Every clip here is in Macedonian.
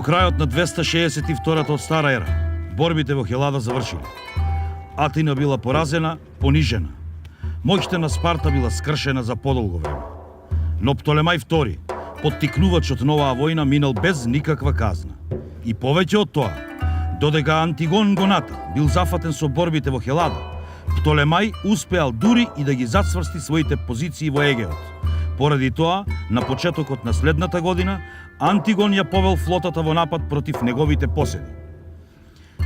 крајот на 262-та од Стара ера, борбите во Хелада завршили. Атина била поразена, понижена. Моќта на Спарта била скршена за подолго време. Но Птолемај II, поттикнувачот на оваа војна, минал без никаква казна. И повеќе од тоа, додека Антигон Гоната бил зафатен со борбите во Хелада, Птолемај успеал дури и да ги зацврсти своите позиции во Егеот. Поради тоа, на почетокот на следната година, Антигон ја повел флотата во напад против неговите поседи.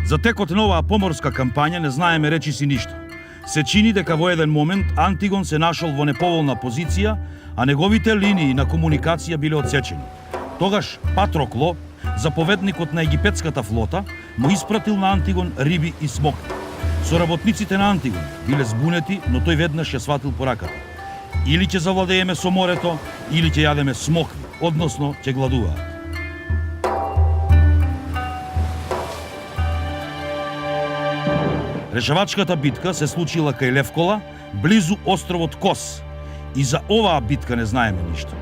За текот на оваа поморска кампања не знаеме речиси ништо. Се чини дека во еден момент Антигон се нашол во неповолна позиција, а неговите линии на комуникација биле отсечени. Тогаш Патрокло, заповедникот на египетската флота, му испратил на Антигон риби и смокви. Соработниците на Антигон биле збунети, но тој веднаш ја сватил пораката. Или ќе завладееме со морето, или ќе јадеме смокви, односно ќе гладуваат. Решавачката битка се случила кај Левкола, близу островот Кос. И за оваа битка не знаеме ништо.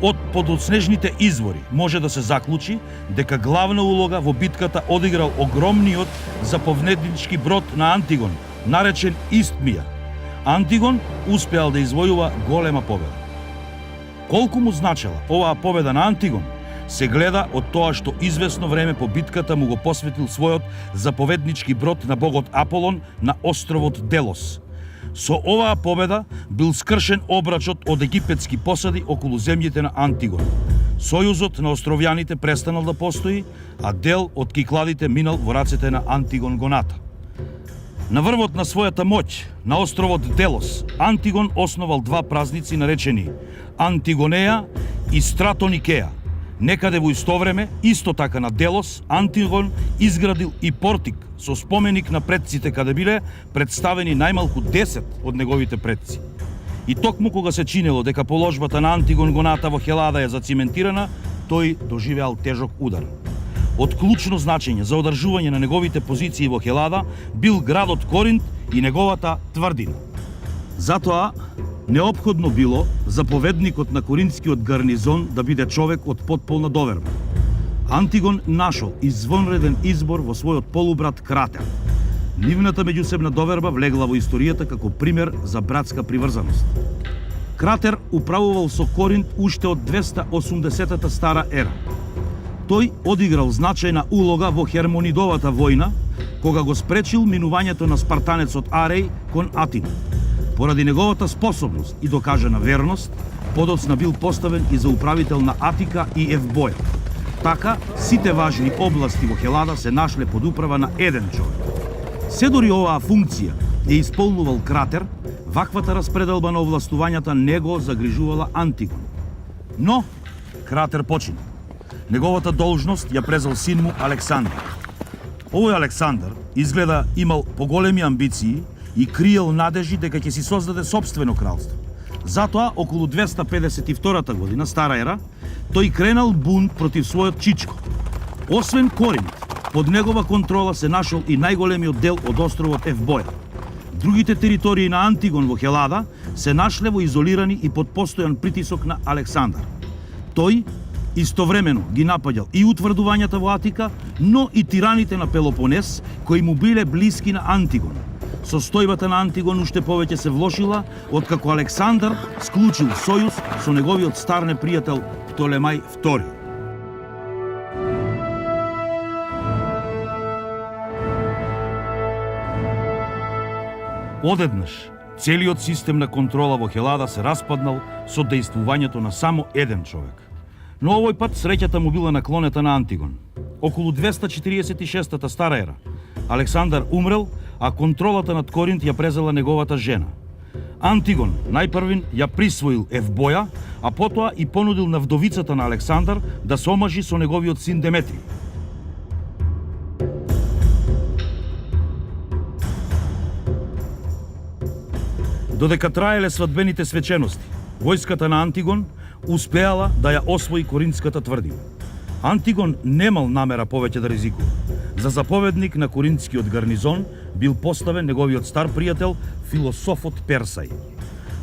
Од подоцнежните извори може да се заклучи дека главна улога во битката одиграл огромниот заповеднички брод на Антигон, наречен Истмија. Антигон успеал да извојува голема победа. Колку му значела оваа победа на Антигон, се гледа од тоа што известно време по битката му го посветил својот заповеднички брод на богот Аполон на островот Делос. Со оваа победа бил скршен обрачот од египетски посади околу земјите на Антигон. Сојузот на островјаните престанал да постои, а дел од кикладите минал во рацете на Антигон Гоната. На врвот на својата моќ на островот Делос, Антигон основал два празници наречени Антигонеја и Стратоникеја. Некаде во исто време, исто така на Делос, Антигон изградил и портик со споменик на предците каде биле представени најмалку 10 од неговите предци. И токму кога се чинело дека положбата на Антигон Гоната во Хелада е зациментирана, тој доживеал тежок удар. Од клучно значење за одржување на неговите позиции во Хелада бил градот Коринт и неговата тврдина. Затоа неопходно било заповедникот на коринтскиот гарнизон да биде човек од потполна доверба. Антигон нашол извонреден избор во својот полубрат Кратер. Нивната меѓусебна доверба влегла во историјата како пример за братска приврзаност. Кратер управувал со Коринт уште од 280-та Стара ера. Тој одиграл значајна улога во Хермонидовата војна, кога го спречил минувањето на спартанецот Ареј кон Атина. Поради неговата способност и докажана верност, подоцна бил поставен и за управител на Атика и Евбоја. Така, сите важни области во Хелада се нашле под управа на еден човек. Се дори оваа функција ја исполнувал Кратер, ваквата распределба на овластувањата не го загрижувала Антигон. Но Кратер почина. Неговата должност ја презел син му Александар. Овој Александар изгледа имал поголеми амбиции и криел надежи дека ќе си создаде сопствено кралство. Затоа, околу 252 година, Стара ера, тој кренал бунт против својот чичко. Освен Коринт, под негова контрола се нашол и најголемиот дел од островот Евбоја. Другите територии на Антигон во Хелада се нашле во изолирани и под постојан притисок на Александар. Тој истовремено ги напаѓал и утврдувањата во Атика, но и тираните на Пелопонес, кои му биле блиски на Антигон. Состојбата на Антигон уште повеќе се влошила, откако Александар склучил сојуз со неговиот стар непријател Птолемај II. Одеднаш, целиот систем на контрола во Хелада се распаднал со дејствувањето на само еден човек. Но овој пат среќата му била наклонета на Антигон. Околу 246-та Стара ера, Александар умрел, а контролата над Коринт ја презела неговата жена. Антигон најпрвин ја присвоил Евбоја, а потоа и понудил на вдовицата на Александар да се омажи со неговиот син Деметри. Додека траеле свадбените свечености, војската на Антигон успеала да ја освои коринтската тврдина. Антигон немал намера повеќе да ризикува. За заповедник на коринтскиот гарнизон бил поставен неговиот стар пријател, философот Персај.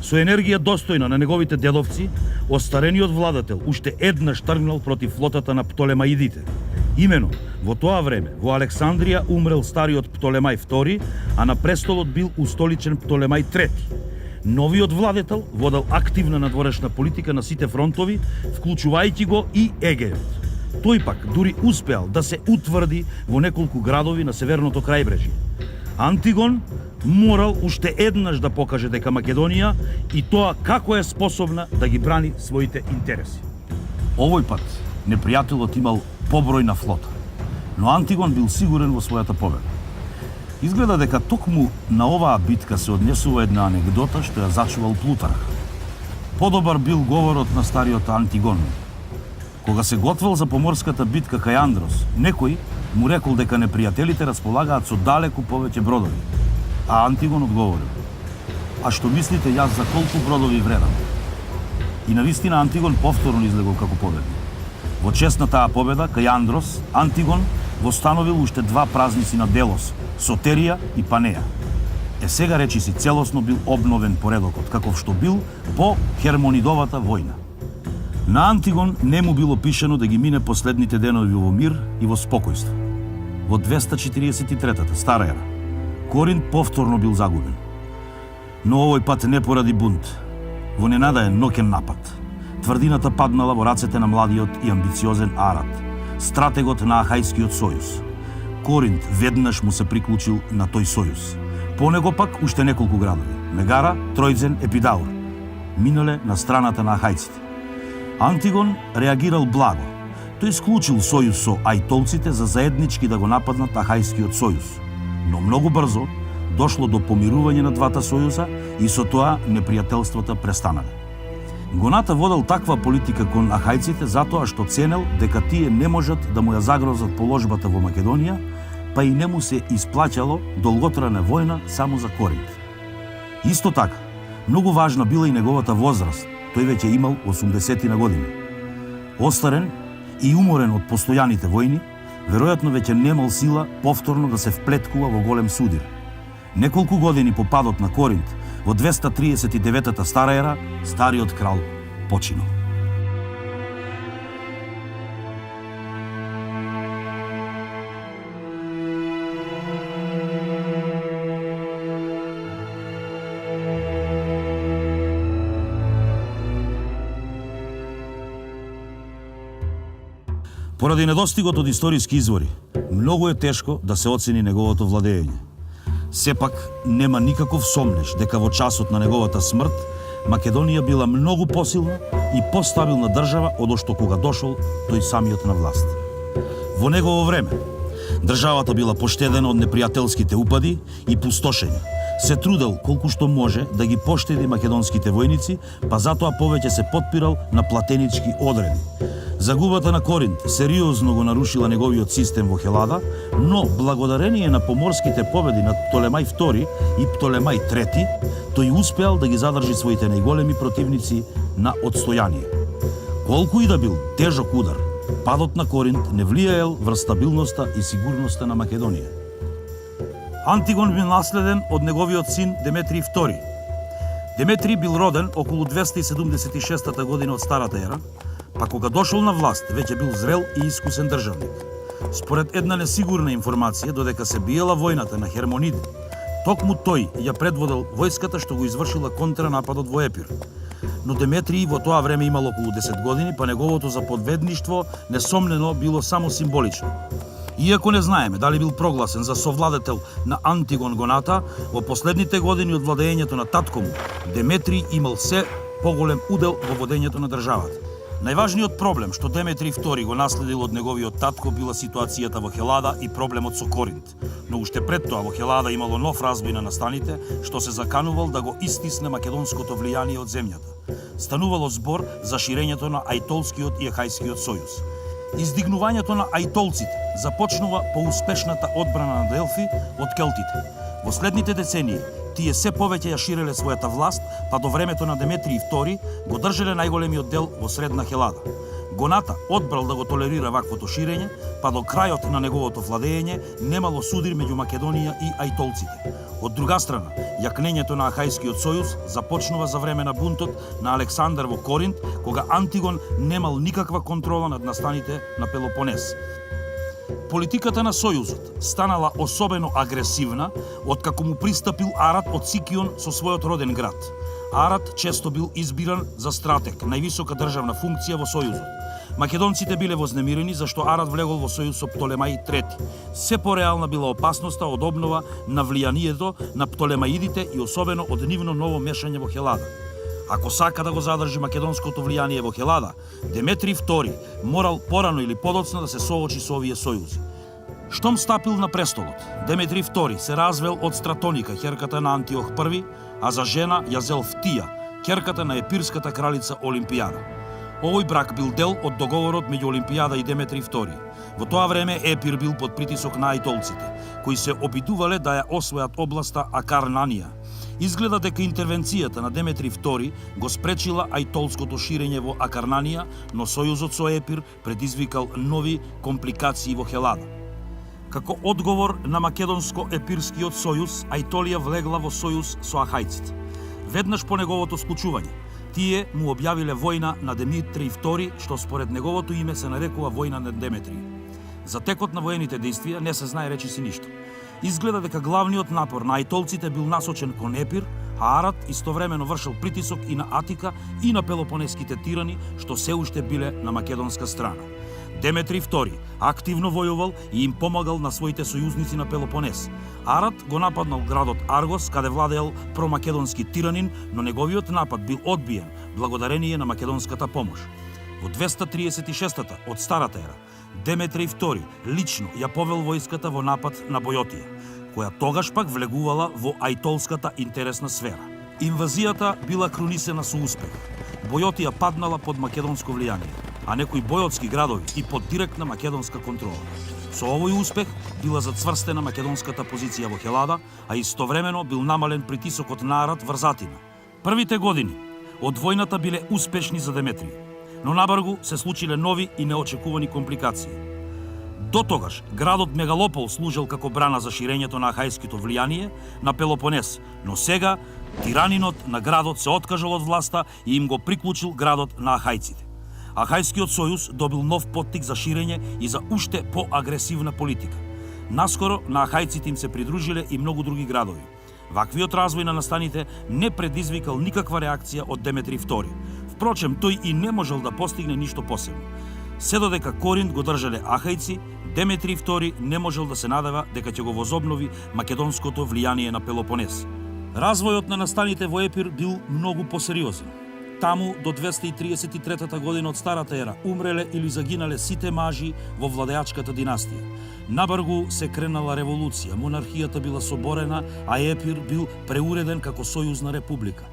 Со енергија достојна на неговите дедовци, остарениот владател уште еднаш тргнал против флотата на Птолемаидите. Имено, во тоа време, во Александрија умрел стариот Птолемај II, а на престолот бил устоличен Птолемај III. Новиот владетел водел активна надворешна политика на сите фронтови, вклучувајќи го и Егејот. Тој пак дури успеал да се утврди во неколку градови на северното крајбрежје. Антигон морал уште еднаш да покаже дека Македонија и тоа како е способна да ги брани своите интереси. Овој пат непријателот имал побројна флота, но Антигон бил сигурен во својата победа. Изгледа дека токму на оваа битка се однесува една анегдота што ја зачувал Плутарх. Подобар бил говорот на стариот Антигон. Кога се готвел за поморската битка кај Андрос, некој му рекол дека непријателите располагаат со далеку повеќе бродови. А Антигон одговорил: "А што мислите јас за колку бродови вредам?" И навистина Антигон повторно излегол како победник. Во чест на таа победа кај Андрос, Антигон востановил уште два празници на Делос, Сотерија и Панеја. Сега речиси целосно бил обновен поредокот, каков што бил по Хермонидовата војна. На Антигон не му било пишано да ги мине последните денови во мир и во спокојство. Во 243-та стара ера, Коринт повторно бил загубен. Но овој пат не поради бунт. Во ненадеен ноќен напад, тврдината паднала во рацете на младиот и амбициозен Арат, стратегот на Ахајскиот сојуз. Коринт веднаш му се приклучил на тој сојуз. По него пак уште неколку градови: Мегара, Тројдзен, Епидаур. Минале на страната на ахајците. Антигон реагирал благо. Тој склучил сојуз со ајтолците за заеднички да го нападнат Ахајскиот сојуз. Но многу брзо дошло до помирување на двата сојуза и со тоа непријателствата престанале. Гоната водел таква политика кон ахајците затоа што ценел дека тие не можат да му ја загрозат положбата во Македонија, па и не му се исплаќало долготрajна војна само за Коринт. Исто така, многу важна била и неговата возраст. Тој веќе имал 80 на години. Остарен и уморен од постојаните војни, веројатно веќе немал сила повторно да се вплеткува во голем судир. Неколку години по падот на Коринт, во 239-та стара ера, стариот крал починал. Поради недостигот од историски извори, многу е тешко да се оцени неговото владење. Сепак, нема никаков сомнеш дека во часот на неговата смрт, Македонија била многу посилна и постабилна држава од што кога дошол тој самиот на власт. Во негово време, државата била поштедена од непријателските упади и пустошења. Се трудел колку што може да ги поштеди македонските војници, па затоа повеќе се потпирал на платенички одреди. Загубата на Коринт сериозно го нарушила неговиот систем во Хелада, но благодарение на поморските победи на Птолемај II и Птолемај III, тој успеал да ги задржи своите најголеми противници на одстојание. Колку и да бил тежок удар, падот на Коринт не влијаел врз стабилноста и сигурноста на Македонија. Антигон бил наследен од неговиот син Деметриј II. Деметриј бил роден околу 276 година од старата ера, па кога дошол на власт, веќе бил зрел и искусен државник. Според една несигурна информација, додека се биела војната на Хермониде, токму тој ја предводел војската што го извршила контранападот во Епир. Но Деметриј во тоа време имал околу 10 години, па неговото заповедништво несомнено било само символично. Иако не знаеме дали бил прогласен за совладетел на Антигон Гоната, во последните години од владењето на татко му, Деметриј имал се поголем удел во водењето на државата. Најважниот проблем што Деметриј II го наследил од неговиот татко била ситуацијата во Хелада и проблемот со Коринт. Но уште пред тоа во Хелада имало нов разбој на настаните што се заканувал да го истисне македонското влијание од земјата. Станувало збор за ширењето на Ајтолскиот и Ахајскиот сојуз. Издигнувањето на ајтолците започнува по успешната одбрана на Делфи од келтите. Во следните децении тие се повеќе ја ширеле својата власт, па до времето на Деметриј II го држеле најголемиот дел во средна Хелада. Гоната одбрал да го толерира ваквото ширење, па до крајот на неговото владење немало судир меѓу Македонија и ајтолците. Од друга страна, јакнењето на Ахајскиот сојуз започнува за време на бунтот на Александар во Коринт, кога Антигон немал никаква контрола над настаните на Пелопонес. Политиката на Сојузот станала особено агресивна откако му пристапил Арат од Сикион со својот роден град. Арат често бил избиран за стратег, највисока државна функција во Сојузот. Македонците биле вознемирени зашто Арат влегол во сојуз со Птолемај III. Се пореална била опасноста од обнова на влијанието на Птолемаидите и особено од нивно ново мешање во Хелада. Ако сака да го задржи македонското влијание во Хелада, Деметрий II морал порано или подоцна да се соочи со овие сојузи. Штом стапил на престолот, Деметрий II се развел од Стратоника, ќерката на Антиох I, а за жена ја зел Втија, ќерката на епирската кралица Олимпијада. Овој брак бил дел од договорот меѓу Олимпијада и Деметрий II. Во тоа време Епир бил под притисок на ајтолците, кои се обидувале да ја освојат областа Акарнанија. Изгледа дека интервенцијата на Деметрий II го спречила ајтолското ширење во Акарнанија, но сојузот со Епир предизвикал нови компликации во Хелада. Како одговор на македонско-епирскиот сојуз, Ајтолија влегла во сојуз со ахајците. Веднаш по неговото склучување, тие му објавиле војна на Деметрий II, што според неговото име се нарекува војна на Деметрий. За текот на воените дејствија не се знае речиси ништо. Изгледа дека главниот напор на ајтолците бил насочен кон Епир, а Арат истовремено вршил притисок и на Атика и на пелопонеските тирани, што се уште биле на македонска страна. Деметрий II активно војувал и им помагал на своите сојузници на Пелопонес. Арат го нападнал градот Аргос, каде владеел промакедонски тиранин, но неговиот напад бил одбиен благодарение на македонската помош. Во 236-та од Старата ера, Деметрий II лично ја повел војската во напад на Бојотија, која тогаш пак влегувала во ајтолската интересна сфера. Инвазијата била крунисена со успех. Бојотија паднала под македонско влијание, а некои бојотски градови и под директна македонска контрола. Со овој успех била зацврстена македонската позиција во Хелада, а истовремено бил намален притисокот на Арат врз Атина. Првите години од војната биле успешни за Деметрий, но набргу се случиле нови и неочекувани компликации. До тогаш градот Мегалопол служел како брана за ширењето на ахајското влијание на Пелопонес, но сега тиранинот на градот се откажал од власта и им го приклучил градот на ахајците. Ахајскиот сојуз добил нов поттик за ширење и за уште поагресивна политика. Наскоро на ахајците им се придружиле и многу други градови. Ваквиот развој на настаните не предизвикал никаква реакција од Деметрий II. Впрочем, тој и не можел да постигне ништо посебно. Се додека Коринт го држале ахајци, Деметрий II не можел да се надева дека ќе го возобнови македонското влијание на Пелопонес. Развојот на настаните во Епир бил многу посериозен. Таму до 233 година од Старата ера умреле или загинале сите мажи во владеачката династија. Набргу се кренала револуција, монархијата била соборена, а Епир бил преуреден како сојузна република.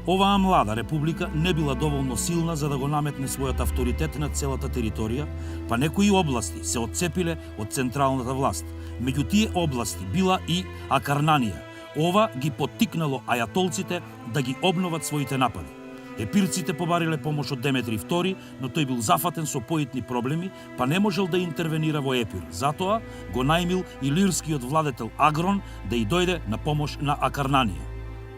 Оваа млада република не била доволно силна за да го наметне својот авторитет на целата територија, па некои области се отцепиле од централната власт. Меѓу тие области била и Акарнанија. Ова ги поттикнало ајатолците да ги обноват своите напади. Епирците побариле помош од Деметрий II, но тој бил зафатен со поитни проблеми, па не можел да интервенира во Епир. Затоа го најмил илирскиот владетел Агрон да и дојде на помош на Акарнанија.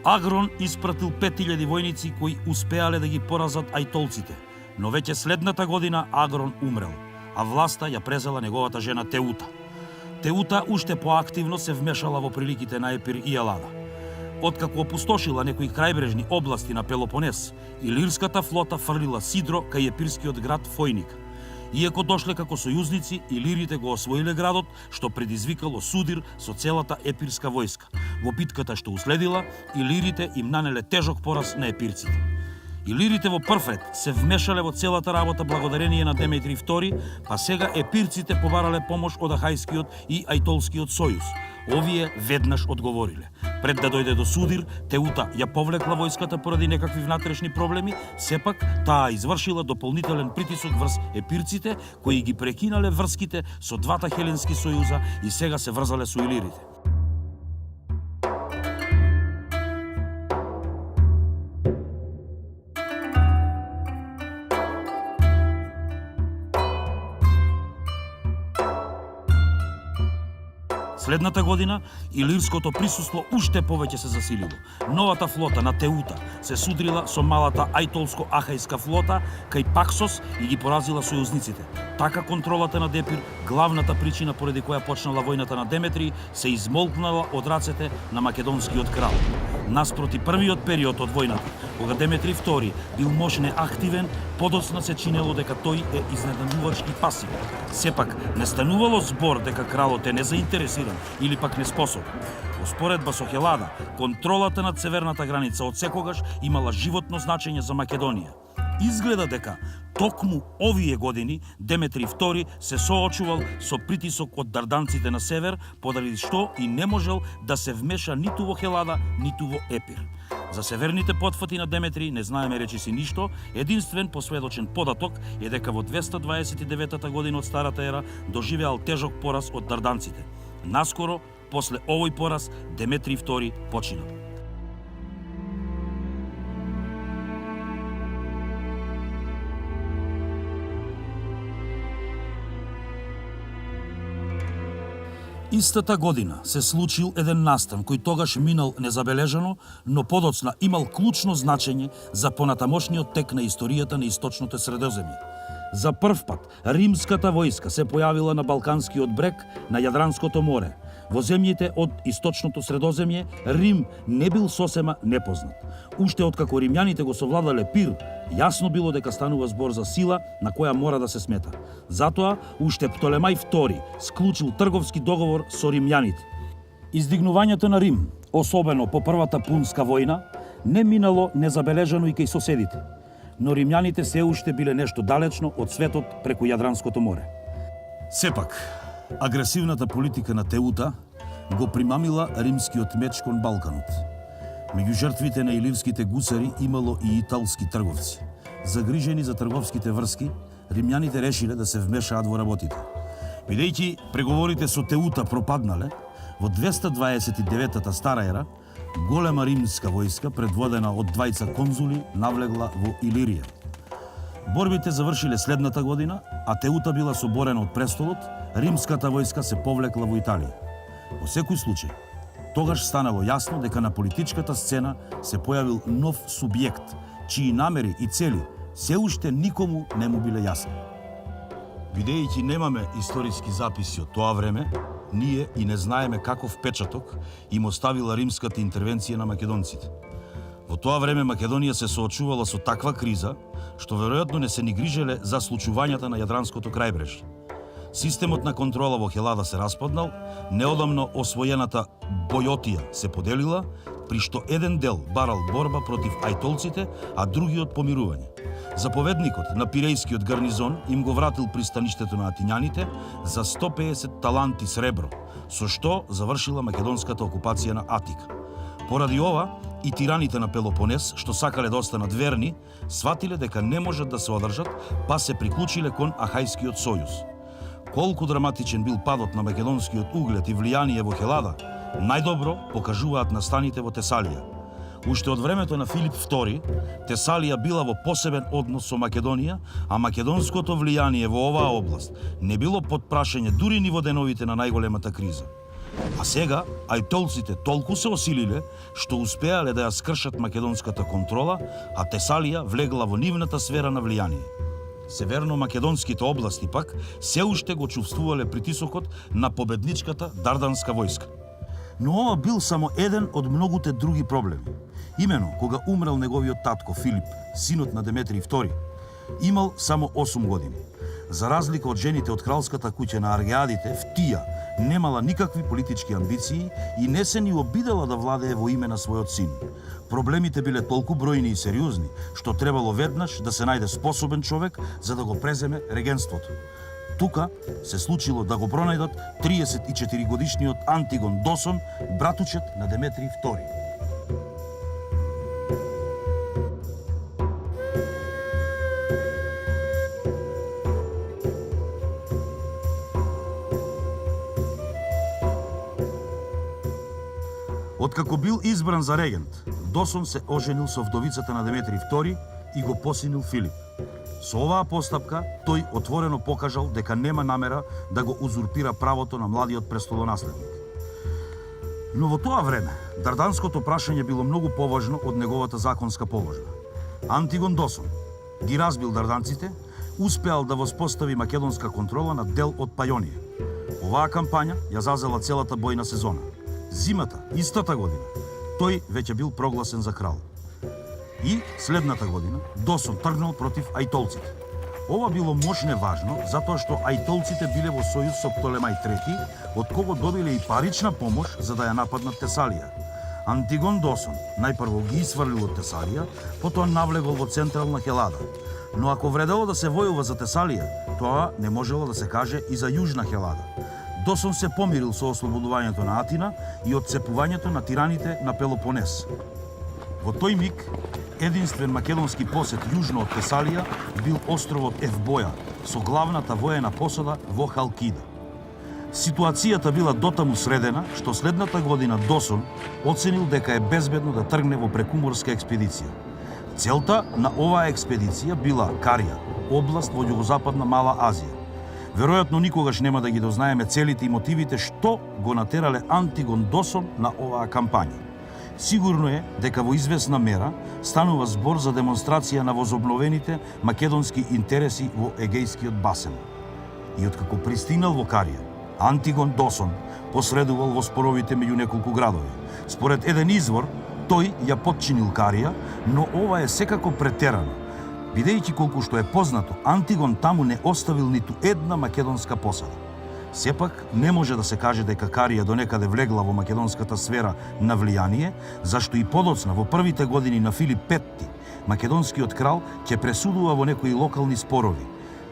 Агрон испратил 5000 војници кои успеале да ги поразат ајтолците, но веќе следната година Агрон умрел, а власта ја презела неговата жена Теута. Теута уште поактивно се вмешала во приликите на Епир и Елада. Откако опустошила некои крајбрежни области на Пелопонес, илирската флота фрлила сидро кај епирскиот град Фојник. Иако дошле како сојузници, илирите го освоиле градот, што предизвикало судир со целата епирска војска. Во битката што уследила, илирите им нанеле тежок пораз на епирците. Илирите во прв ред се вмешале во целата работа благодарение на Деметрий II, па сега епирците побарале помош од Ахајскиот и Ајтолскиот сојуз. Овие веднаш одговориле. Пред да дојде до судир, Теута ја повлекла војската поради некакви внатрешни проблеми, сепак таа извршила дополнителен притисок врз епирците, кои ги прекинале врските со двата хеленски сојуза и сега се врзале со илирите. Следната година илирското присуство уште повеќе се засилило. Новата флота на Теута се судрила со малата ајтолско-ахајска флота кај Паксос и ги поразила сојузниците. Така контролата на Депир, главната причина поради која почнала војната на Деметрий, се измолкнала од рацете на македонскиот крал. Наспроти првиот период од војната, кога Деметрий II бил можне активен, подоцна се чинело дека тој е изненадувачки пасивен. Сепак не станувало збор дека кралот е незаинтересиран или пак неспособен. Во споредба со Хелада, контролата над северната граница од секогаш имала животно значење за Македонија. Изгледа дека токму овие години Деметрий II се соочувал со притисок од дарданците на север, поради што и не можел да се вмеша ниту во Хелада, ниту во Епир. За северните потфати на Деметрий не знаеме речиси ништо, единствен посведочен податок е дека во 229 година од Старата ера доживеал тежок пораз од дарданците. Наскоро, после овој пораз, Деметрий II починал. Истата година се случил еден настан кој тогаш минал незабележано, но подоцна имал клучно значење за понатамошниот тек на историјата на источното Средоземје. За прв пат римската војска се појавила на Балканскиот брег на Јадранското море. Во земјите од источното Средоземје Рим не бил сосема непознат. Уште откако римјаните го совладале Пир, јасно било дека станува збор за сила на која мора да се смета. Затоа уште Птолемај II склучил трговски договор со римјаните. Издигнувањето на Рим, особено по првата пунска војна, не минало незабележано и кај соседите, но римјаните се уште биле нешто далечно од светот преку Јадранското море. Сепак, агресивната политика на Теута го примамила римскиот меч кон Балканот. Меѓу жртвите на иливските гусари имало и италски трговци. Загрижени за трговските врски, римјаните решиле да се вмешаат во работите. Бидејќи преговорите со Теута пропаднале, во 229-та Стара ера, голема римска војска, предводена од двајца конзули, навлегла во Илирија. Борбите завршиле следната година, а Теута била соборена од престолот, римската војска се повлекла во Италија. Во секој случај, тогаш станало јасно дека на политичката сцена се појавил нов субјект, чии намери и цели се уште никому не му биле јасни. Бидејќи немаме историски записи од тоа време, ние и не знаеме каков печаток им оставила римската интервенција на македонците. Во тоа време Македонија се соочувала со таква криза, што веројатно не се ни грижеле за случувањата на Јадранското крајбрежје. Системот на контрола во Хелада се распаднал, неодамно освоената Бојотија се поделила, при што еден дел барал борба против ајтолците, а другиот помирување. Заповедникот на Пирејскиот гарнизон им го вратил пристаништето на атињаните за 150 таланти сребро, со што завршила македонската окупација на Атика. Поради ова, и тираните на Пелопонес, што сакале да останат верни, сватиле дека не можат да се одржат, па се приклучиле кон Ахајскиот сојуз. Колку драматичен бил падот на македонскиот углед и влијание во Хелада, најдобро покажуваат настаните во Тесалија. Уште од времето на Филип II, Тесалија била во посебен однос со Македонија, а македонското влијание во оваа област не било под прашање дури ни во деновите на најголемата криза. А сега, ајтолците толку се осилиле, што успеале да ја скршат македонската контрола, а Тесалија влегла во нивната сфера на влијание. Северно-македонските области пак се уште го чувствувале притисокот на победничката дарданска војска. Но ова бил само еден од многуте други проблеми. Имено, кога умрел неговиот татко Филип, синот на Деметрий II, имал само 8 години. За разлика од жените од кралската куќа на Аргеадите, Втија немала никакви политички амбиции и не се ни обидела да владее во име на својот син. Проблемите биле толку бројни и сериозни, што требало веднаш да се најде способен човек за да го преземе регенството. Тука се случило да го пронајдат 34 годишниот Антигон Досон, братучет на Деметрий II. Откако бил избран за регент, Досон се оженил со вдовицата на Деметрий II и го посинил Филип. Со оваа постапка, тој отворено покажал дека нема намера да го узурпира правото на младиот престолонаследник. Но во тоа време, дарданското прашање било многу поважно од неговата законска положба. Антигон Досон ги разбил дарданците, успеал да воспостави македонска контрола на дел од Пајонија. Оваа кампања ја зазела целата бојна сезона. Зимата, истата година, тој веќе бил прогласен за крал. И следната година Досон тргнал против ајтолците. Ова било можне важно, затоа што ајтолците биле во сојуз со Птолемај III, од кого добиле и парична помош за да ја нападнат Тесалија. Антигон Досон најпрво ги сврлил од Тесалија, потоа навлегол во централна Хелада. Но ако вредело да се војува за Тесалија, тоа не можело да се каже и за јужна Хелада. Досон се помирил со ослободувањето на Атина и отцепувањето на тираните на Пелопонес. Во тој миг, единствен македонски посет јужно од Тесалија бил островот Евбоја, со главната воена посада во Халкида. Ситуацијата била дотаму средена, што следната година Досон оценил дека е безбедно да тргне во прекуморска експедиција. Целта на оваа експедиција била Карија, област во југозападна Мала Азија. Веројатно никогаш нема да ги дознаеме целите и мотивите што го натерале Антигон Досон на оваа кампања. Сигурно е дека во известна мера станува збор за демонстрација на возобновените македонски интереси во Егејскиот басен. И откако пристигнал во Карија, Антигон Досон посредувал во споровите меѓу неколку градови. Според еден извор, тој ја потчинил Карија, но ова е секако претерано, бидејќи колку што е познато, Антигон таму не оставил ниту една македонска посада. Сепак, не може да се каже дека Карија донекаде влегла во македонската сфера на влијание, зашто и подоцна во првите години на Филип Петти, македонскиот крал ќе пресудува во некои локални спорови.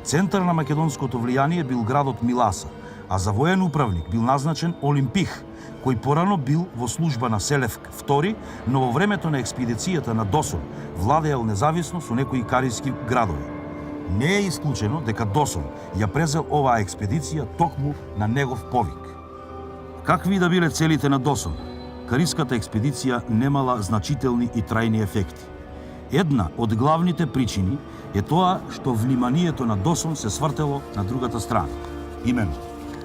Центар на македонското влијание бил градот Миласа, а за воен управник бил назначен Олимпих, кој порано бил во служба на Селевк II, но во времето на експедицијата на Досон владеел независно со некои кариски градови. Не е исклучено дека Досон ја презел оваа експедиција токму на негов повик. Какви да биле целите на Досон, кариската експедиција немала значителни и трајни ефекти. Една од главните причини е тоа што вниманието на Досон се свртело на другата страна. Именно,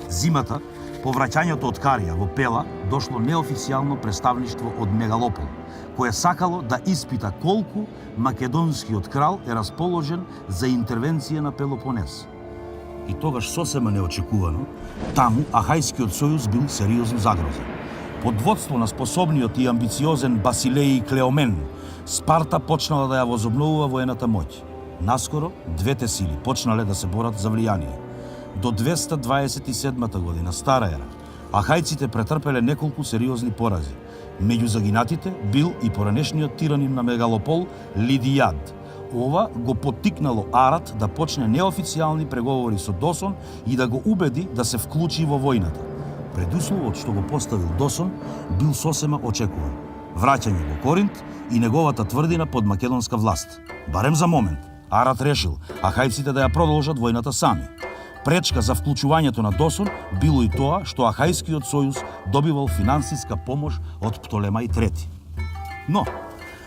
зимата, по враќањето од Карија во Пела, дошло неофицијално представништво од Мегалопол, кое сакало да испита колку македонскиот крал е расположен за интервенција на Пелопонес. И тогаш сосема неочекувано, таму Ахајскиот сојуз бил сериозно загрозен. Под водство на способниот и амбициозен Басилеј Клеомен, Спарта почнала да ја возобновува воената моќ. Наскоро, двете сили почнале да се борат за влијание. До 227 година, стара ера, ахајците претрпеле неколку сериозни порази. Меѓу загинатите бил и поранешниот тиранин на Мегалопол Лидијад. Ова го поттикнало Арат да почне неофицијални преговори со Досон и да го убеди да се вклучи во војната. Предусловот што го поставил Досон бил сосема очекуван. Враќање во Коринт и неговата тврдина под македонска власт. Барем за момент, Арат решил ахајците да ја продолжат војната сами. Пречка за вклучувањето на Досон било и тоа што Ахајскиот сојуз добивал финансиска помош од Птолемај III. Но,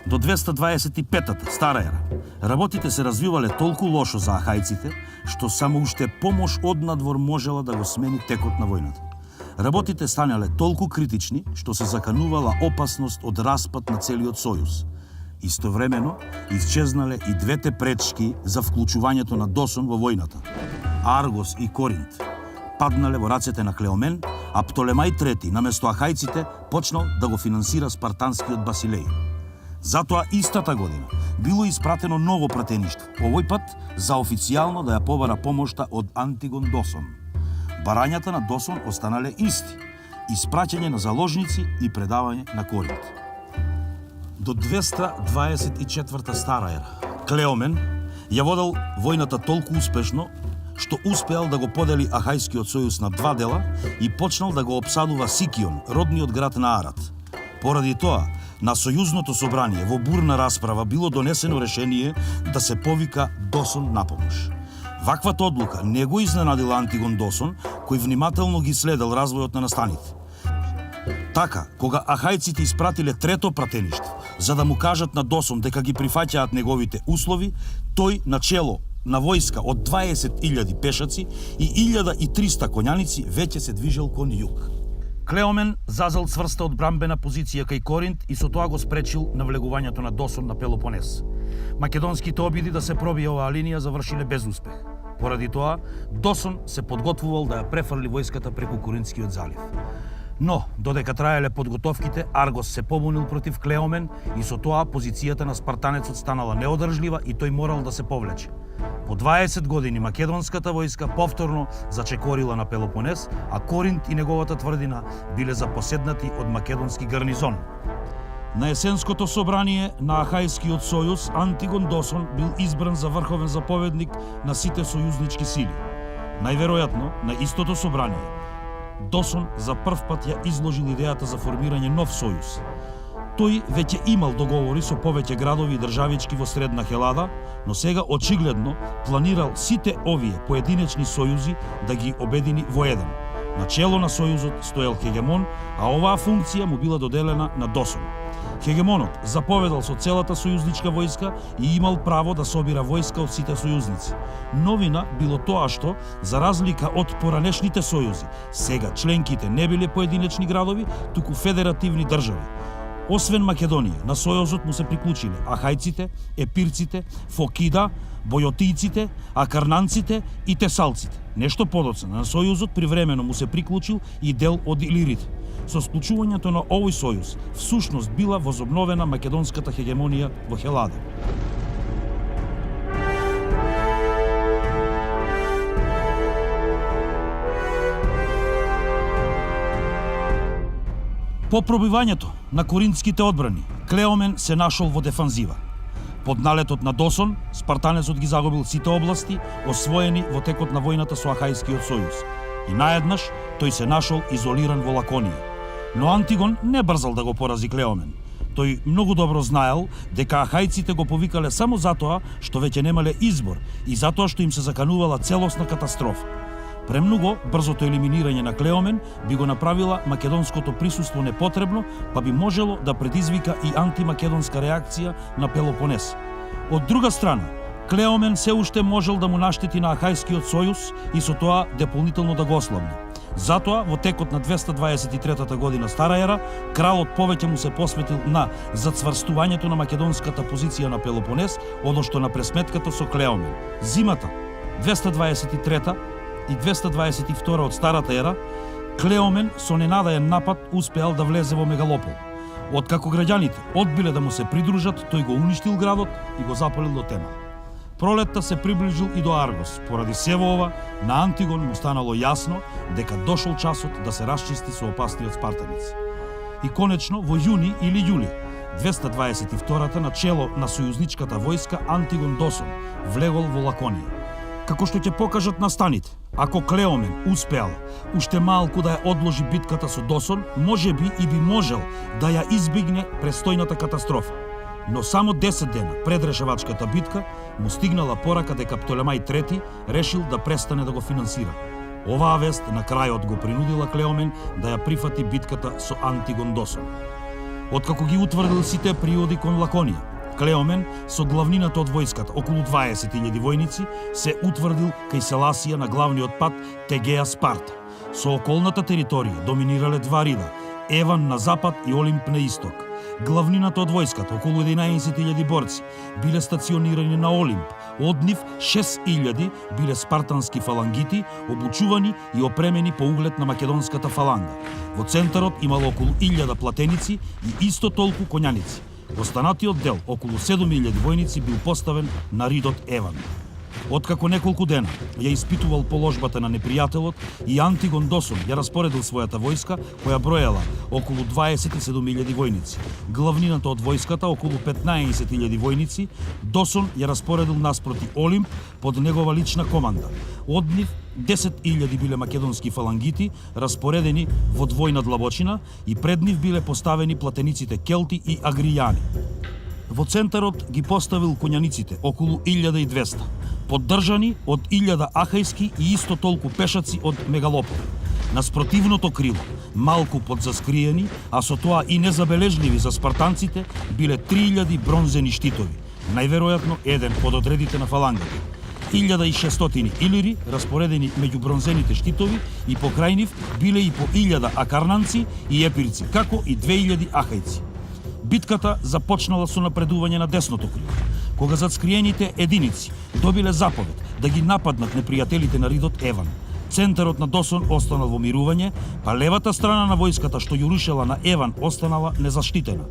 до 225-та, стара ера, работите се развивале толку лошо за ахајците, што само уште помош однадвор можела да го смени текот на војната. Работите станале толку критични, што се заканувала опасност од распад на целиот сојуз. Истовремено, исчезнале и двете пречки за вклучувањето на Досон во војната. Аргос и Коринт паднале во рацете на Клеомен, а Птолемај III наместо ахајците почнал да го финансира спартанскиот Басилеј. Затоа истата година било испратено ново пратеништво, овој пат за официјално да ја побара помошта од Антигон Досон. Барањата на Досон останале исти: испраќање на заложници и предавање на Коринт. До 224 стара ера, Клеомен ја водел војната толку успешно што успеал да го подели Ахајскиот сојуз на два дела и почнал да го опсадува Сикион, родниот град на Арат. Поради тоа, на сојузното собрание во бурна расправа било донесено решение да се повика Досон на помош. Ваквата одлука не го изненадила Антигон Досон, кој внимателно ги следел развојот на настаните. Така, кога ахајците испратиле трето пратеништво, за да му кажат на Досон дека ги прифаќаат неговите услови, тој начело на војска од 20.000 пешаци и 1.300 коњаници веќе се движел кон југ. Клеомен зазел цврста одбрамбена позиција кај Коринт и со тоа го спречил навлегувањето на Досон на Пелопонес. Македонските обиди да се пробие оваа линија завршиле без успех. Поради тоа, Досон се подготвувал да ја префрли војската преку Коринтскиот залив. Но, додека траеле подготовките, Аргос се побунил против Клеомен и со тоа позицијата на спартанецот станала неодржлива и тој морал да се повлече. По 20 години македонската војска повторно зачекорила на Пелопонес, а Коринт и неговата тврдина биле запоседнати од македонски гарнизон. На есенското собрание на Ахајскиот сојуз, Антигон Досон бил избран за врховен заповедник на сите сојузнички сили. Најверојатно, на истото собрание, Досон за прв пат ја изложил идејата за формирање нов сојуз. Тој веќе имал договори со повеќе градови и државички во Средна Хелада, но сега очигледно планирал сите овие поединечни сојузи да ги обедини во еден. На чело на сојузот стоел хегемон, а оваа функција му била доделена на Досон. Хегемонот заповедал со целата сојузничка војска и имал право да собира војска од сите сојузници. Новина било тоа што, за разлика од поранешните сојузи, сега членките не биле поединечни градови, туку федеративни држави. Освен Македонија, на сојузот му се приклучиле ахајците, епирците, фокида, бојотијците, акарнанците и тесалците. Нешто подоцна, на сојузот привремено му се приклучил и дел од илирите. Со склучувањето на овој сојуз, всушност била возобновена македонската хегемонија во Хелада. По пробивањето на коринтските одбрани, Клеомен се нашол во дефанзива. Под налетот на Досон, спартанецот ги загубил сите области, освоени во текот на војната со Ахајскиот сојуз. И наеднаш тој се нашол изолиран во Лаконија. Но Антигон не брзал да го порази Клеомен. Тој многу добро знаел дека ахајците го повикале само затоа што веќе немале избор и затоа што им се заканувала целосна катастрофа. Премногу брзото елиминирање на Клеомен би го направила македонското присуство непотребно, па би можело да предизвика и антимакедонска реакција на Пелопонес. Од друга страна, Клеомен се уште можел да му наштети на Ахајскиот сојуз и со тоа дополнително да го ослабни. Затоа, во текот на 223 година стара ера, кралот повеќе му се посветил на зацврстувањето на македонската позиција на Пелопонес, одошто на пресметката со Клеомен. Зимата 223 и 222 од старата ера, Клеомен со ненадаен напад успеал да влезе во Мегалопол. Откако граѓаните одбиле да му се придружат, тој го уништил градот и го запалил до тема. Пролетта се приближил и до Аргос. Поради сево ова, на Антигон му станало јасно дека дошол часот да се расчисти со опасниот спартанец. И конечно, во јуни или јули 222-та на чело на сојузничката војска Антигон Досон влегол во Лаконија. Како што ќе покажат настаните, ако Клеомен успеал уште малку да ја одложи битката со Досон, можеби и би можел да ја избегне престојната катастрофа. Но само 10 дена пред решавачката битка му стигнала порака дека Птолемај III решил да престане да го финансира. Оваа вест на крајот го принудила Клеомен да ја прифати битката со Антигон Досон. Откако ги утврдил сите приоди кон Лаконија, Клеомен со главнината од војската, околу 20.000 војници, се утврдил кај Селасија на главниот пат Тегеа Спарта. Со околната територија доминирале два рида, Еван на запад и Олимп на исток. Главнината од војската, околу 11.000 борци, биле стационирани на Олимп. Од нив 6.000 биле спартански фалангити, обучувани и опремени по углед на македонската фаланга. Во центарот имало околу 1000 платеници и исто толку коњаници. Останатиот дел, околу 7.000 војници, бил поставен на ридот Еван. Откако неколку дена ја испитувал положбата на непријателот, и Антигон Досон ја распоредил својата војска, која броела околу 27.000 војници. Главнината од војската, околу 15.000 војници, Досон ја распоредил наспроти Олимп под негова лична команда. Од нив 10.000 биле македонски фалангити, распоредени во двојна длабочина, и пред нив биле поставени платениците Келти и Агријани. Во центарот ги поставил коњаниците, околу 1200, поддржани од 1000 ахајски и исто толку пешаци од Мегалопол. На спротивното крило, малку подзаскриени, а со тоа и незабележливи за спартанците, биле 3000 бронзени штитови, најверојатно еден од одредите на фалангата. 1600 илири, распоредени меѓу бронзените штитови и покрај нив биле и по 1000 акарнанци и епирци, како и 2000 ахајци. Битката започнала со напредување на десното крило, кога зацкриените единици добиле заповед да ги нападнат непријателите на ридот Еван. Центарот на Досон останал во мирување, па левата страна на војската што ја рушела на Еван останала незаштитена.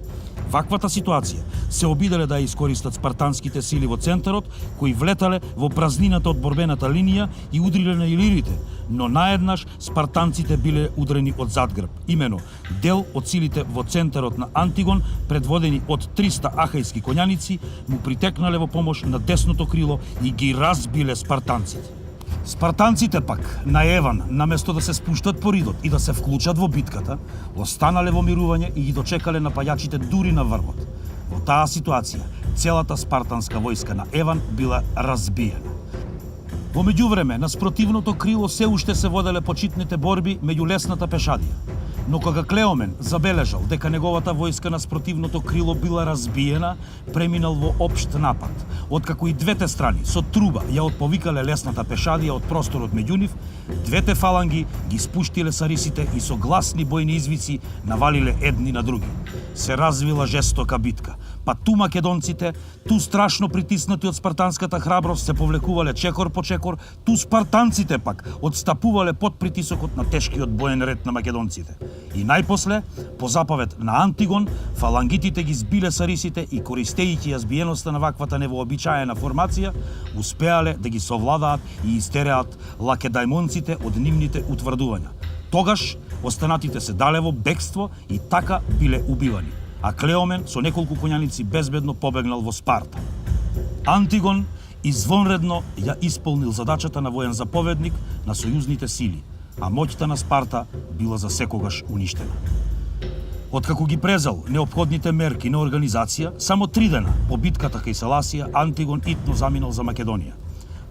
Ваквата ситуација се обиделе да ја искористат спартанските сили во центарот, кои влетале во празнината од борбената линија и удриле на илирите, но наеднаш спартанците биле удрени од задгрб. Имено, дел од силите во центарот на Антигон, предводени од 300 ахајски коњаници, му притекнале во помош на десното крило и ги разбиле спартанците. Спартанците пак на Еван, наместо да се спуштат по ридот и да се вклучат во битката, останале во мирување и ги дочекале напаѓачите дури на врвот. Во таа ситуација, целата спартанска војска на Еван била разбиена. Во меѓувреме, на спротивното крило се уште се воделе почитните борби меѓу лесната пешадија. Но кога Клеомен забележал дека неговата војска на спротивното крило била разбиена, преминал во општ напад. Откако и двете страни со труба ја отповикале лесната пешадија од просторот меѓу нив, двете фаланги ги спуштиле сарисите и со гласни бојни извици навалиле едни на други. Се развила жестока битка, па ту македонците, ту страшно притиснати од спартанската храброст се повлекувале чекор по чекор, ту спартанците пак одстапувале под притисокот на тешкиот боен ред на македонците. И најпосле, по заповед на Антигон, фалангитите ги збиле сарисите и користејќи ја збиеноста на ваквата невообичаена формација, успеале да ги совладаат и истереат лакедајмонците од нивните утврдувања. Тогаш останатите се дале во бегство и така биле убивани, а Клеомен со неколку коњаници безбедно побегнал во Спарта. Антигон извонредно ја исполнил задачата на воен заповедник на сојузните сили, а моќта на Спарта била за секогаш уништена. Откако ги презал неопходните мерки на организација, само 3 дена по битката кај Саласија, Антигон итно заминал за Македонија.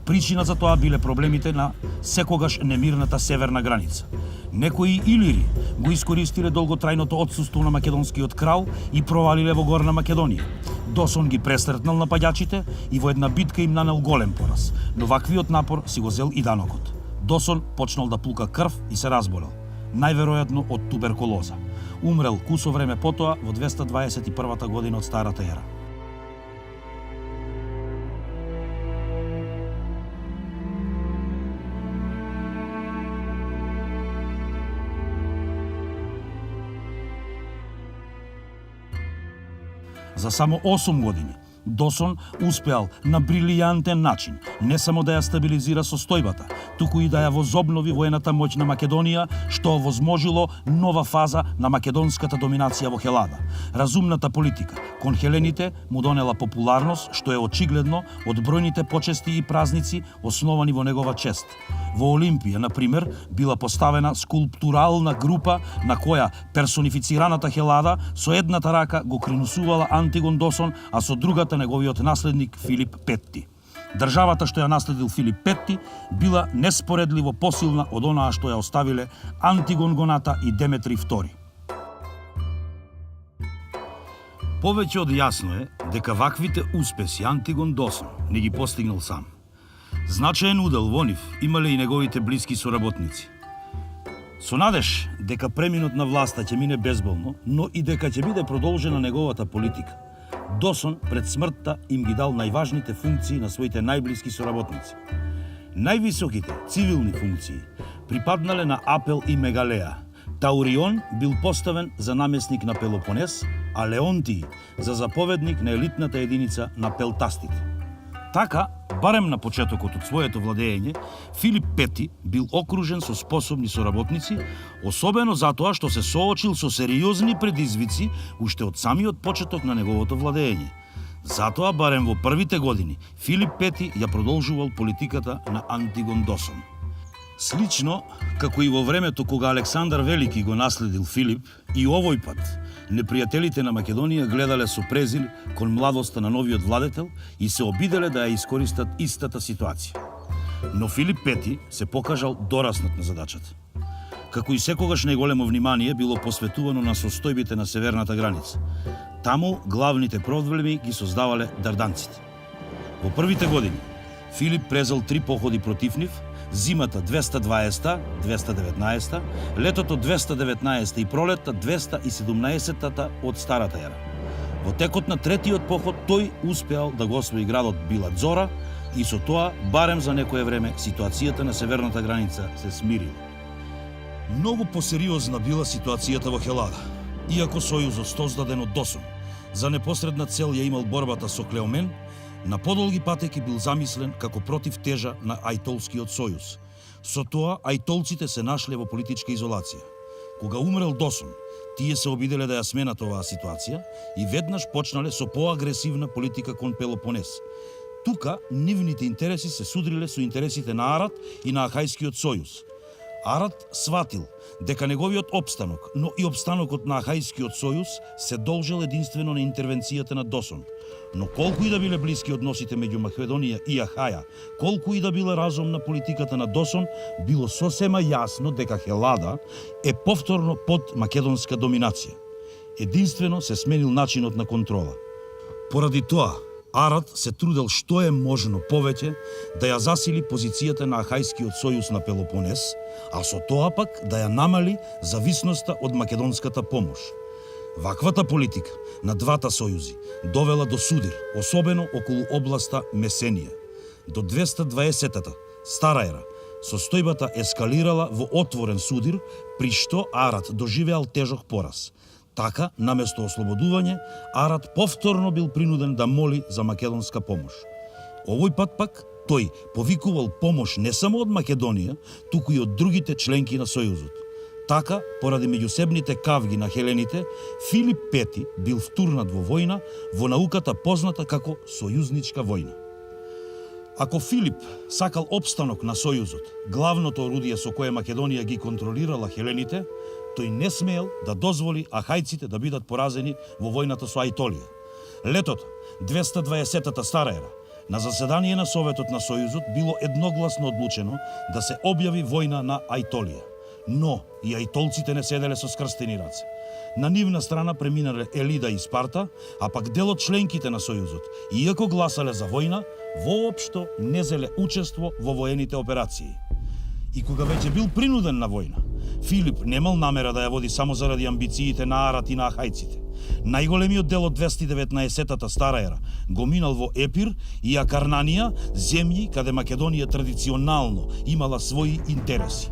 Причина за тоа биле проблемите на секогаш немирната северна граница. Некои илири го искористиле долготрајното отсуство на македонскиот крал и провалиле во Горна Македонија. Досон ги пресретнал напаѓачите и во една битка им нанел голем пораз, но ваквиот напор си го зел и данокот. Досон почнал да пука крв и се разболел, најверојатно од туберкулоза. Умрел кусо време потоа во 221 година од Старата ера. За само 8 години Досон успеал на брилијантен начин не само да ја стабилизира состојбата, туку и да ја возобнови воената моќ на Македонија, што овозможило нова фаза на македонската доминација во Хелада. Разумната политика кон хелените му донела популарност, што е очигледно од бројните почести и празници основани во негова чест. Во Олимпија, на пример, била поставена скулптурална група на која персонифицираната Хелада со едната рака го кринусувала Антигон Досон, а со другата неговиот наследник Филип Петти. Државата што ја наследил Филип Петти била неспоредливо посилна од онаа што ја оставиле Антигон Гоната и Деметри II. Повеќе од јасно е дека ваквите успеси Антигон Досон не ги постигнал сам. Значаен удел во нив имале и неговите блиски соработници. Со надеж дека преминот на власта ќе мине безболно, но и дека ќе биде продолжена неговата политика, Досон пред смртта им ги дал најважните функции на своите најблиски соработници. Највисоките цивилни функции припаднале на Апел и Мегалеа. Таурион бил поставен за намесник на Пелопонес, а Леонтий за заповедник на елитната единица на Пелтастите. Така, барем на почетокот од своето владење, Филип Пети бил окружен со способни соработници, особено затоа што се соочил со сериозни предизвици уште од самиот почеток на неговото владење. Затоа, барем во првите години, Филип Пети ја продолжувал политиката на Антигон Досон. Слично, како и во времето кога Александар Велики го наследил Филип, и овој пат непријателите на Македонија гледале со презир кон младоста на новиот владетел и се обиделе да ја искористат истата ситуација. Но Филип Пети се покажал дораснат на задачата. Како и секогаш најголемо внимание било посветувано на состојбите на северната граница. Таму главните проблеми ги создавале дарданците. Во првите години Филип презел 3 походи против нив, зимата 220-та, 219-та, летото 219 и пролетта 217-та од старата ера. Во текот на третиот поход тој успеал да го освои градот Била Дзора и со тоа, барем за некое време, ситуацијата на северната граница се смирила. Многу посериозна била ситуацијата во Хелада, иако сојузот создаден од Досон за непосредна цел ја имал борбата со Клеомен, на подолги патеки бил замислен како против тежа на Ајтолскиот сојуз. Со тоа, ајтолците се нашле во политичка изолација. Кога умрел Досон, тие се обиделе да ја сменат оваа ситуација и веднаш почнале со поагресивна политика кон Пелопонес. Тука, нивните интереси се судриле со интересите на Арат и на Ахајскиот сојуз. Арат сватил дека неговиот опстанок, но и опстанокот на Ахајскиот сојуз се должел единствено на интервенцијата на Досон. Но колку и да биле блиски односите меѓу Македонија и Ахаја, колку и да била разумна политиката на Досон, било сосема јасно дека Хелада е повторно под македонска доминација. Единствено се сменил начинот на контрола. Поради тоа, Арат се трудел што е можно повеќе да ја засили позицијата на Ахајскиот сојуз на Пелопонес, а со тоа пак да ја намали зависноста од македонската помош. Ваквата политика на двата сојузи довела до судир, особено околу областа Месенија. До 220-та, стара ера, состојбата ескалирала во отворен судир, при што Арат доживеал тежок пораз. Така, наместо ослободување, Арат повторно бил принуден да моли за македонска помош. Овој пат пак тој повикувал помош не само од Македонија, туку и од другите членки на Сојузот. Така, поради меѓусебните кавги на хелените, Филип V бил втурнат во војна, во науката позната како сојузничка војна. Ако Филип сакал опстанок на Сојузот, главното орудие со кое Македонија ги контролирала хелените, тој не смеел да дозволи ахајците да бидат поразени во војната со Ајтолија. Летото 220-та стара ера, на заседание на Советот на Сојузот било едногласно одлучено да се објави војна на Ајтолија. Но и ајтолците не седеле со скрстени раце. На нивна страна преминале Елида и Спарта, а пак дел од членките на Сојузот, иако гласале за војна, воопшто не зеле учество во воените операции. И кога веќе бил принуден на војна, Филип немал намера да ја води само заради амбициите на Арат и на ахајците. Најголемиот дел од 219-та стара ера го минал во Епир и Акарнанија, земји каде Македонија традиционално имала своји интереси.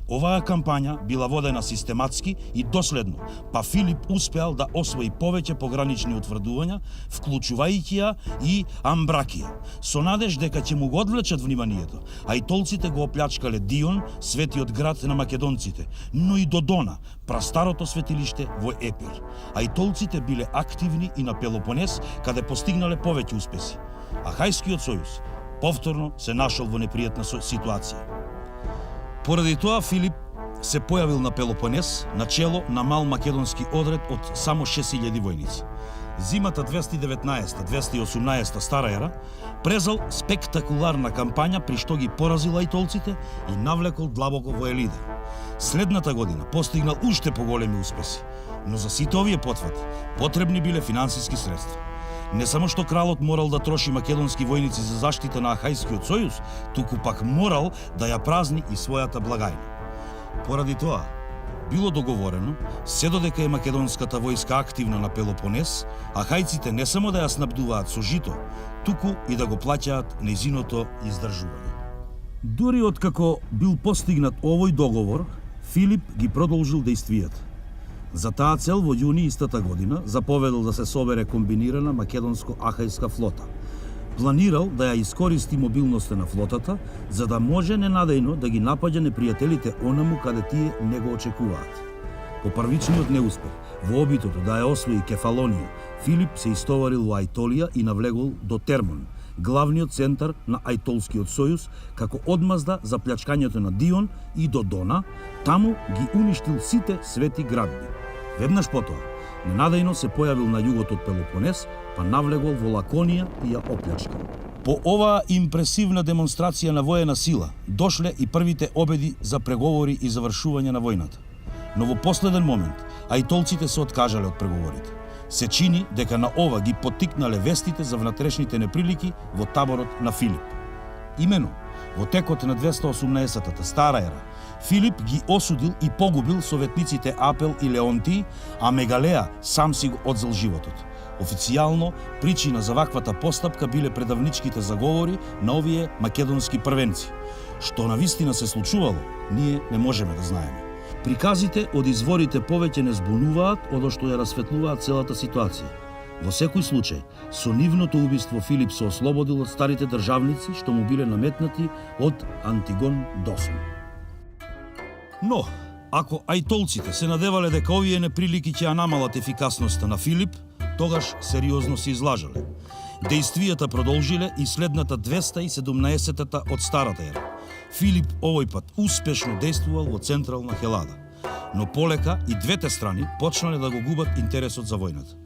Оваа кампања била водена систематски и доследно, па Филип успеал да освои повеќе погранични утврдувања, вклучувајќи ја и Амбракија, со надеж дека ќе му го одвлечат вниманието, а и толците го оплячкале Дион, светиот град на македонците, но и Додона, прастарото светилиште во Епир. А и толците биле активни и на Пелопонес, каде постигнале повеќе успеси. Ахајскиот сојуз повторно се нашол во непријатна ситуација. Поради тоа Филип се појавил на Пелопонес на чело на мал македонски одред од само 6000 војници. Зимата 219-218 стара ера презал спектакуларна кампања при што ги поразил ајтолците и навлекол длабоко во Елида. Следната година постигнал уште поголеми успеси, но за сите овие потвати потребни биле финансиски средства. Не само што кралот морал да троши македонски војници за заштита на Ахајскиот сојуз, туку пак морал да ја празни и својата благајна. Поради тоа, било договорено, се додека е македонската војска активна на Пелопонес, ахајците не само да ја снабдуваат со жито, туку и да го плаќаат нејзиното издржување. Дури откако бил постигнат овој договор, Филип ги продолжил дејствијата. За таа цел во јуни истата година заповедал да се собере комбинирана македонско-ахајска флота. Планирал да ја искористи мобилноста на флотата, за да може ненадејно да ги напаѓа непријателите онаму каде тие не го очекуваат. По првичниот неуспех, во обитото да ја освои Кефалонија, Филип се истоварил во Ајтолија и навлегол до Термон, главниот центар на Ајтолскиот сојуз, како одмазда за плячкањето на Дион и Додона, таму ги уништил сите свети градби. Веднаш потоа, ненадејно се појавил на југот од Пелопонес, па навлегол во Лаконија и ја оплячкал. По оваа импресивна демонстрација на воена сила, дошле и првите обеди за преговори и завршување на војната. Но во последен момент, ајтолците се откажале од преговорите. Се чини дека на ова ги поттикнале вестите за внатрешните неприлики во таборот на Филип. Имено, во текот на 218-та стара ера, Филип ги осудил и погубил советниците Апел и Леонтий, а Мегалеа сам си го одзел животот. Официјално, причина за ваквата постапка биле предавничките заговори на овие македонски првенци. Што навистина се случувало, ние не можеме да знаеме. Приказите од изворите повеќе не збунуваат од што ја расветлуваат целата ситуација. Во секој случај, со нивното убиство Филип се ослободил од старите државници што му биле наметнати од Антигон Досон. Но, ако ајтолците се надевале дека овие неприлики ќе ја намалат ефикасноста на Филип, тогаш сериозно се излажале. Дејствијата продолжиле и следната 217-та од старата ера. Филип овој пат успешно дејствувал во централна Хелада, но полека и двете страни почнале да го губат интересот за војната.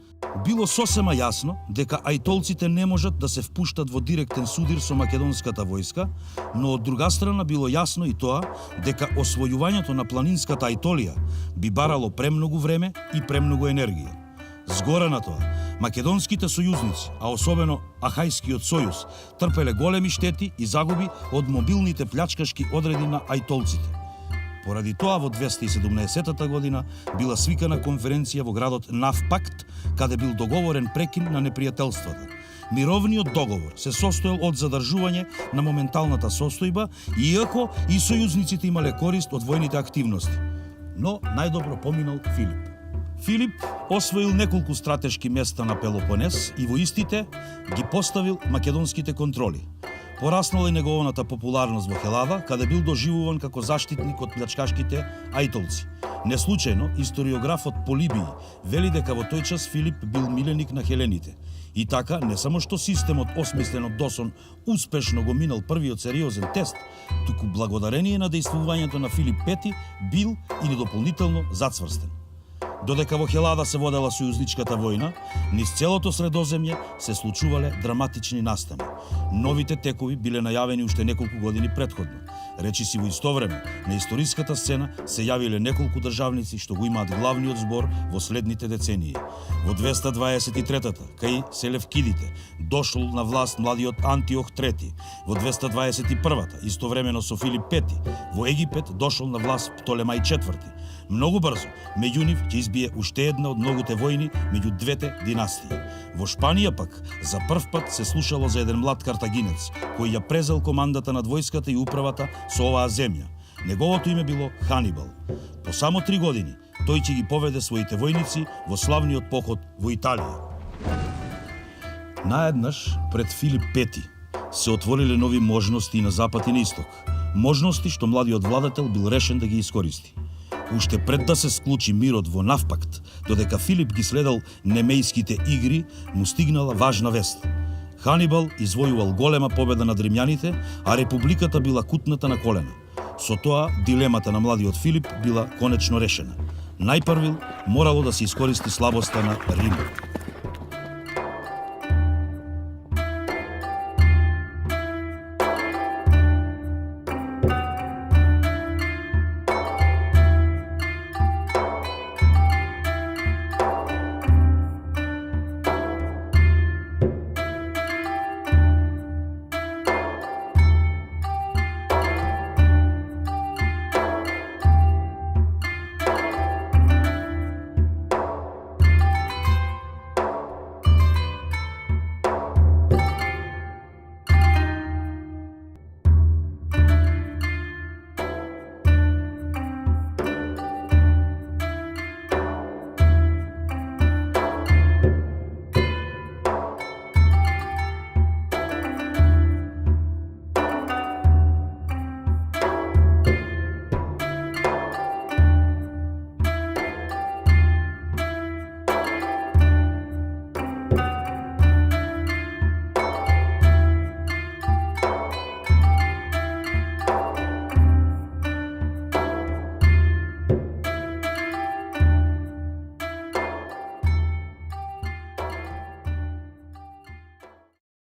Било сосема јасно дека ајтолците не можат да се впуштат во директен судир со македонската војска, но од друга страна било јасно и тоа дека освојувањето на планинската Ајтолија би барало премногу време и премногу енергија. Згора на тоа, македонските сојузници, а особено Ахајскиот сојуз, трпеле големи штети и загуби од мобилните плячкашки одреди на ајтолците. Поради тоа во 217 година била свикана конференција во градот Навпакт, каде бил договорен прекин на непријателствата. Мировниот договор се состоел од задржување на моменталната состојба, иако и сојузниците имале корист од војните активности. Но најдобро поминал Филип. Филип освоил неколку стратешки места на Пелопонес и во истите ги поставил македонските контроли. Пораснала и неговата популарност во Хелада, каде бил доживуван како заштитник од плячкашките ајтолци. Неслучајно, историографот Полибиј вели дека во тој час Филип бил миленик на хелените. И така, не само што системот осмислен од Досон успешно го минал првиот сериозен тест, туку благодарение на дејствувањето на Филип Пети бил или дополнително зацврстен. Додека во Хелада се водела сојузничката војна, низ целото Средоземје се случувале драматични настани. Новите текови биле најавени уште неколку години претходно. Речиси во исто време, на историската сцена се јавиле неколку државници што го имаат главниот збор во следните децении. Во 223-та, кај селевкидите, дошол на власт младиот Антиох III. Во 221-та, истовремено со Филип Пети, во Египет дошол на власт Птолемај IV. Многу брзо, меѓу нив ќе избие уште една од многуте војни меѓу двете династии. Во Шпанија пак, за прв пат се слушало за еден млад картагинец, кој ја презел командата над војската и управата со оваа земја. Неговото име било Ханибал. По само 3 години, тој ќе ги поведе своите војници во славниот поход во Италија. Наеднаш, пред Филип Пети, се отвориле нови можности и на запад и на исток. Можности што младиот владетел бил решен да ги искористи. Уште пред да се склучи мирот во Навпакт, додека Филип ги следал немејските игри, му стигнала важна вест. Ханибал извојувал голема победа над римјаните, а републиката била кутната на колена. Со тоа, дилемата на младиот Филип била конечно решена. Најпрвил морало да се искористи слабоста на Рим.